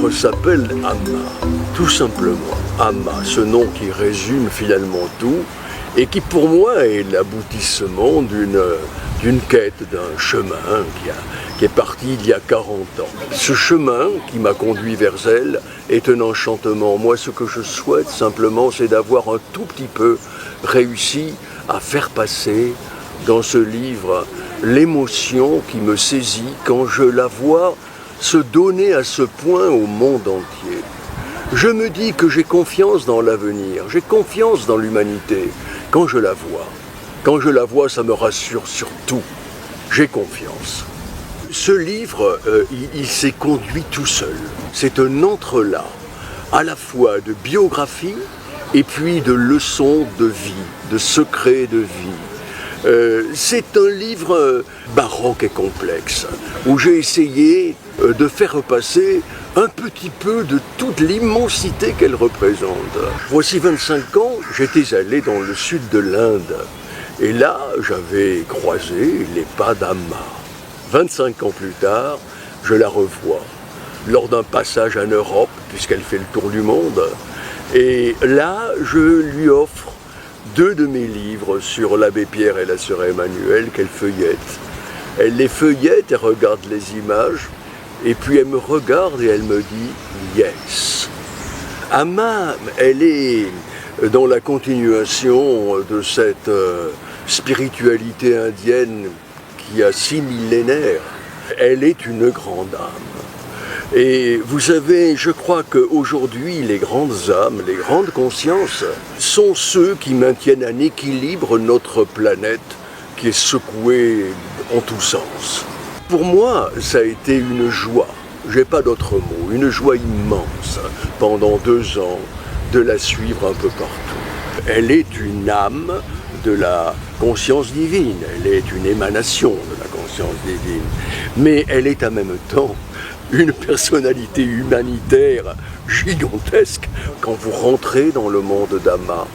livre s'appelle Amma, tout simplement. Amma, ce nom qui résume finalement tout et qui pour moi est l'aboutissement d'une quête, d'un chemin qui est parti il y a 40 ans. Ce chemin qui m'a conduit vers elle est un enchantement. Moi, ce que je souhaite simplement, c'est d'avoir un tout petit peu réussi à faire passer dans ce livre l'émotion qui me saisit quand je la vois se donner à ce point au monde entier. Je me dis que j'ai confiance dans l'avenir, j'ai confiance dans l'humanité quand je la vois. Quand je la vois, ça me rassure sur tout. J'ai confiance. Ce livre, il s'est conduit tout seul. C'est un entrelac, à la fois de biographie et puis de leçons de vie, de secrets de vie. C'est un livre baroque et complexe, où j'ai essayé de faire passer un petit peu de toute l'immensité qu'elle représente. Voici 25 ans, j'étais allé dans le sud de l'Inde, et là, j'avais croisé les pas d'Amma. 25 ans plus tard, je la revois, lors d'un passage en Europe, puisqu'elle fait le tour du monde, et là, je lui offre 2 de mes livres sur l'abbé Pierre et la sœur Emmanuelle qu'elle feuillette. Elle les feuillette, elle regarde les images, et puis elle me regarde et elle me dit « Yes ». Amma, elle est dans la continuation de cette spiritualité indienne qui a 6 millénaires. Elle est une grande âme. Et vous savez, je crois qu'aujourd'hui, les grandes âmes, les grandes consciences sont ceux qui maintiennent en équilibre notre planète qui est secouée en tous sens. Pour moi, ça a été une joie, j'ai pas d'autre mot, une joie immense pendant 2 ans de la suivre un peu partout. Elle est une âme de la conscience divine, elle est une émanation de la conscience divine, mais elle est en même temps une personnalité humanitaire gigantesque. Quand vous rentrez dans le monde d'Amma,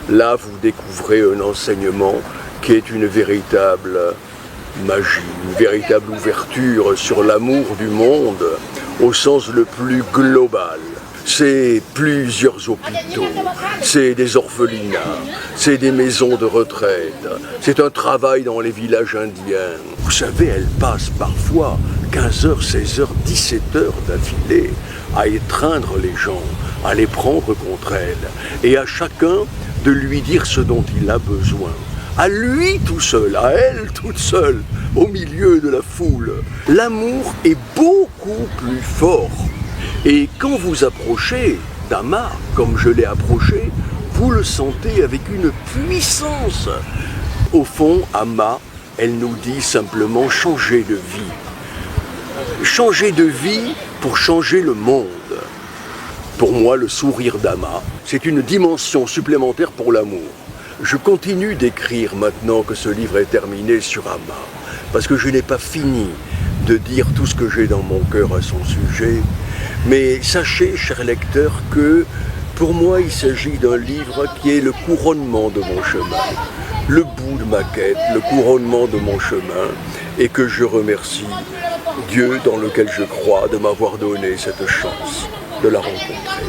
là vous découvrez un enseignement qui est une véritable magie, une véritable ouverture sur l'amour du monde au sens le plus global. C'est plusieurs hôpitaux, c'est des orphelinats, c'est des maisons de retraite, c'est un travail dans les villages indiens. Vous savez, elle passe parfois 15h, 16h, 17h d'affilée à étreindre les gens, à les prendre contre elle, et à chacun de lui dire ce dont il a besoin. À lui tout seul, à elle toute seule, au milieu de la foule. L'amour est beaucoup plus fort. Et quand vous approchez d'Amma, comme je l'ai approché, vous le sentez avec une puissance. Au fond, Amma, elle nous dit simplement changer de vie. Changer de vie pour changer le monde. Pour moi, le sourire d'Amma, c'est une dimension supplémentaire pour l'amour. Je continue d'écrire maintenant que ce livre est terminé sur Amma, parce que je n'ai pas fini de dire tout ce que j'ai dans mon cœur à son sujet. Mais sachez, chers lecteurs, que pour moi, il s'agit d'un livre qui est le couronnement de mon chemin, le bout de ma quête, le couronnement de mon chemin, et que je remercie Dieu, dans lequel je crois, de m'avoir donné cette chance de la rencontrer.